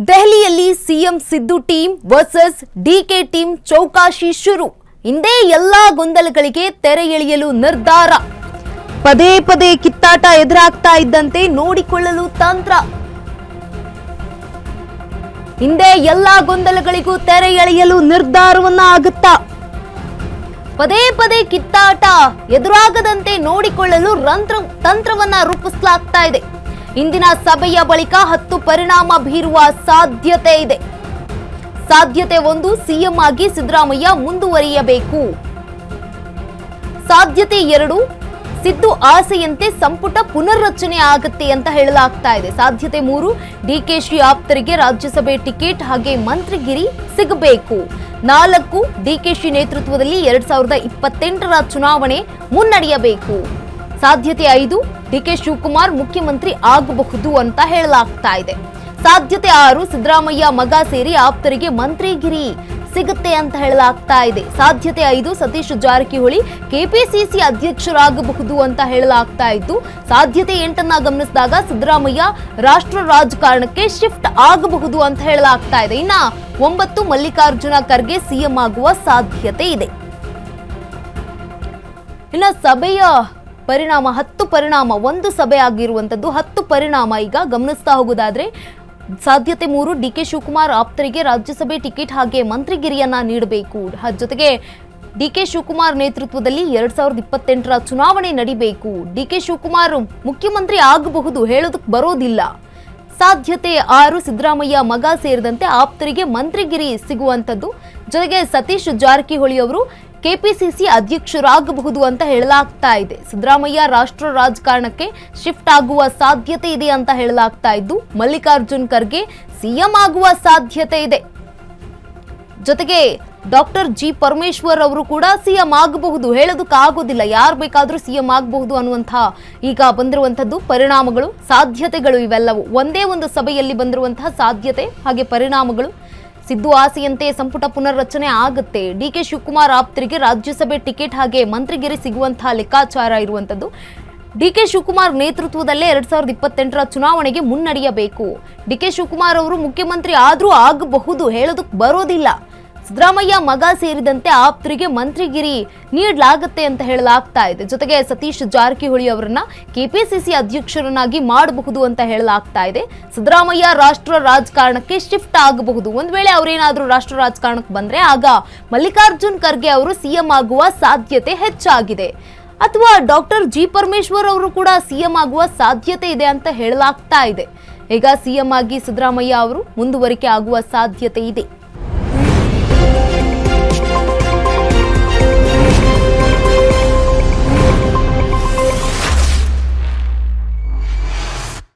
ದೆಹಲಿಯಲ್ಲಿ CM Siddu team versus D K team ಚೌಕಾಶಿ ಶುರು. ಇಂದೇ ಎಲ್ಲಾ ಗೊಂದಲಗಳಿಗೆ ತೆರೆ ಎಳೆಯಲು ನಿರ್ಧಾರ. ಪದೇ ಪದೇ ಕಿತ್ತಾಟ ಎದುರಾಗ್ತಾ ಇದ್ದಂತೆ ನೋಡಿಕೊಳ್ಳಲು ತಂತ್ರ. ಇಂದೇ ಎಲ್ಲಾ ಗೊಂದಲಗಳಿಗೂ ತೆರೆ ಎಳೆಯಲು ನಿರ್ಧಾರವನ್ನ ಆಗುತ್ತಾ? ಪದೇ ಪದೇ ಕಿತ್ತಾಟ ಎದುರಾಗದಂತೆ ನೋಡಿಕೊಳ್ಳಲು ತಂತ್ರವನ್ನ ರೂಪಿಸಲಾಗ್ತಾ ಇದೆ. ಇಂದಿನ ಸಭೆಯ ಬಳಿಕ 10 ಪರಿಣಾಮ ಬೀರುವ ಸಾಧ್ಯತೆ ಇದೆ. ಸಾಧ್ಯತೆ 1, ಸಿಎಂ ಆಗಿ ಸಿದ್ದರಾಮಯ್ಯ ಮುಂದುವರಿಯಬೇಕು. ಸಾಧ್ಯತೆ 2, ಸಿದ್ದು ಆಸೆಯಂತೆ ಸಂಪುಟ ಪುನರ್ರಚನೆ ಆಗುತ್ತೆ ಅಂತ ಹೇಳಲಾಗ್ತಾ ಇದೆ. ಸಾಧ್ಯತೆ 3, ಡಿಕೆಶಿ ಆಪ್ತರಿಗೆ ರಾಜ್ಯಸಭೆ ಟಿಕೆಟ್ ಹಾಗೆ ಮಂತ್ರಿಗಿರಿ ಸಿಗಬೇಕು. 4, ಡಿಕೆಶಿ ನೇತೃತ್ವದಲ್ಲಿ 2028ರ ಚುನಾವಣೆ ಮುನ್ನಡೆಯಬೇಕು. ಸಾಧ್ಯತೆ 5, ಡಿಕೆ ಶಿವಕುಮಾರ್ ಮುಖ್ಯಮಂತ್ರಿ ಆಗಬಹುದು ಅಂತ ಹೇಳಲಾಗ್ತಾ ಇದೆ. ಸಾಧ್ಯತೆ 6, ಸಿದ್ದರಾಮಯ್ಯ ಮಗ ಸೇರಿ ಆಪ್ತರಿಗೆ ಮಂತ್ರಿಗಿರಿ ಸಿಗುತ್ತೆ ಅಂತ ಹೇಳಲಾಗ್ತಾ ಇದೆ. ಸಾಧ್ಯತೆ 5, ಸತೀಶ್ ಜಾರಕಿಹೊಳಿ ಕೆಪಿಸಿಸಿ ಅಧ್ಯಕ್ಷರಾಗಬಹುದು ಅಂತ ಹೇಳಲಾಗ್ತಾ ಇತ್ತು. ಸಾಧ್ಯತೆ 8 ಗಮನಿಸಿದಾಗ ಸಿದ್ದರಾಮಯ್ಯ ರಾಷ್ಟ್ರ ರಾಜಕಾರಣಕ್ಕೆ ಶಿಫ್ಟ್ ಆಗಬಹುದು ಅಂತ ಹೇಳಲಾಗ್ತಾ ಇದೆ. ಇನ್ನ 9, ಮಲ್ಲಿಕಾರ್ಜುನ ಖರ್ಗೆ ಸಿಎಂ ಆಗುವ ಸಾಧ್ಯತೆ ಇದೆ. ಇನ್ನ ಸಭೆಯ ಪರಿಣಾಮ 10 ಪರಿಣಾಮ, ಒಂದು ಸಭೆ ಆಗಿರುವಂತದ್ದು 10 ಪರಿಣಾಮ ಈಗ ಗಮನಿಸ್ತಾ ಹೋಗೋದಾದ್ರೆ, ಸಾಧ್ಯತೆ 3, ಡಿಕೆ ಶಿವಕುಮಾರ್ ಆಪ್ತರಿಗೆ ರಾಜ್ಯಸಭೆ ಟಿಕೆಟ್ ಹಾಗೆ ಮಂತ್ರಿಗಿರಿಯನ್ನ ನೀಡಬೇಕು. ಜೊತೆಗೆ ಡಿಕೆ ಶಿವಕುಮಾರ್ ನೇತೃತ್ವದಲ್ಲಿ 2028ರ ಚುನಾವಣೆ ನಡೀಬೇಕು. ಡಿಕೆ ಶಿವಕುಮಾರ್ ಮುಖ್ಯಮಂತ್ರಿ ಆಗಬಹುದು, ಹೇಳೋದಕ್ಕೆ ಬರೋದಿಲ್ಲ. ಸಾಧ್ಯತೆ 6, ಸಿದ್ದರಾಮಯ್ಯ ಮಗ ಸೇರಿದಂತೆ ಆಪ್ತರಿಗೆ ಮಂತ್ರಿಗಿರಿ ಸಿಗುವಂಥದ್ದು. ಜೊತೆಗೆ ಸತೀಶ್ ಜಾರಕಿಹೊಳಿ ಅವರು ಕೆಪಿಸಿಸಿ ಅಧ್ಯಕ್ಷರಾಗಬಹುದು ಅಂತ ಹೇಳಲಾಗ್ತಾ ಇದೆ. ಸಿದ್ದರಾಮಯ್ಯ ರಾಷ್ಟ್ರ ರಾಜಕಾರಣಕ್ಕೆ ಶಿಫ್ಟ್ ಆಗುವ ಸಾಧ್ಯತೆ ಇದೆ ಅಂತ ಹೇಳಲಾಗ್ತಾ ಇದ್ದು, ಮಲ್ಲಿಕಾರ್ಜುನ್ ಖರ್ಗೆ ಸಿಎಂ ಆಗುವ ಸಾಧ್ಯತೆ ಇದೆ. ಜೊತೆಗೆ ಡಾಕ್ಟರ್ ಜಿ ಪರಮೇಶ್ವರ್ ಅವರು ಕೂಡ ಸಿಎಂ ಆಗಬಹುದು, ಹೇಳೋದಕ್ಕಾಗೋದಿಲ್ಲ, ಯಾರು ಬೇಕಾದ್ರೂ ಸಿಎಂ ಆಗಬಹುದು ಅನ್ನುವಂತಹ ಈಗ ಬಂದಿರುವಂತದ್ದು ಪರಿಣಾಮಗಳು, ಸಾಧ್ಯತೆಗಳು. ಇವೆಲ್ಲವೂ ಒಂದೇ ಒಂದು ಸಭೆಯಲ್ಲಿ ಬಂದಿರುವಂತಹ ಸಾಧ್ಯತೆ ಹಾಗೆ ಪರಿಣಾಮಗಳು. ಸಿದ್ದು ಆಸೆಯಂತೆ ಸಂಪುಟ ಪುನರ್ರಚನೆ ಆಗುತ್ತೆ. ಡಿಕೆ ಶಿವಕುಮಾರ್ ಆಪ್ತರಿಗೆ ರಾಜ್ಯಸಭೆ ಟಿಕೆಟ್ ಹಾಗೆ ಮಂತ್ರಿಗಿರಿ ಸಿಗುವಂತಹ ಲೆಕ್ಕಾಚಾರ ಇರುವಂತದ್ದು. ಡಿಕೆ ಶಿವಕುಮಾರ್ ನೇತೃತ್ವದಲ್ಲೇ 2028ರ ಚುನಾವಣೆಗೆ ಮುನ್ನಡೆಯಬೇಕು. ಡಿಕೆ ಶಿವಕುಮಾರ್ ಅವರು ಮುಖ್ಯಮಂತ್ರಿ ಆದ್ರೂ ಆಗಬಹುದು, ಹೇಳೋದಕ್ಕೆ ಬರೋದಿಲ್ಲ. ಸಿದ್ದರಾಮಯ್ಯ ಮಗ ಸೇರಿದಂತೆ ಆಪ್ತರಿಗೆ ಮಂತ್ರಿಗಿರಿ ನೀಡಲಾಗುತ್ತೆ ಅಂತ ಹೇಳಲಾಗ್ತಾ ಇದೆ. ಜೊತೆಗೆ ಸತೀಶ್ ಜಾರಕಿಹೊಳಿ ಅವರನ್ನ ಕೆಪಿಸಿಸಿ ಅಧ್ಯಕ್ಷರನ್ನಾಗಿ ಮಾಡಬಹುದು ಅಂತ ಹೇಳಲಾಗ್ತಾ ಇದೆ. ಸಿದ್ದರಾಮಯ್ಯ ರಾಷ್ಟ್ರ ರಾಜಕಾರಣಕ್ಕೆ ಶಿಫ್ಟ್ ಆಗಬಹುದು. ಒಂದ್ ವೇಳೆ ಅವರೇನಾದ್ರೂ ರಾಷ್ಟ್ರ ರಾಜಕಾರಣಕ್ಕೆ ಬಂದ್ರೆ ಆಗ ಮಲ್ಲಿಕಾರ್ಜುನ್ ಖರ್ಗೆ ಅವರು ಸಿಎಂ ಆಗುವ ಸಾಧ್ಯತೆ ಹೆಚ್ಚಾಗಿದೆ. ಅಥವಾ ಡಾಕ್ಟರ್ ಜಿ ಪರಮೇಶ್ವರ್ ಅವರು ಕೂಡ ಸಿಎಂ ಆಗುವ ಸಾಧ್ಯತೆ ಇದೆ ಅಂತ ಹೇಳಲಾಗ್ತಾ ಇದೆ. ಈಗ ಸಿಎಂ ಆಗಿ ಸಿದ್ದರಾಮಯ್ಯ ಅವರು ಮುಂದುವರಿಕೆ ಆಗುವ ಸಾಧ್ಯತೆ ಇದೆ.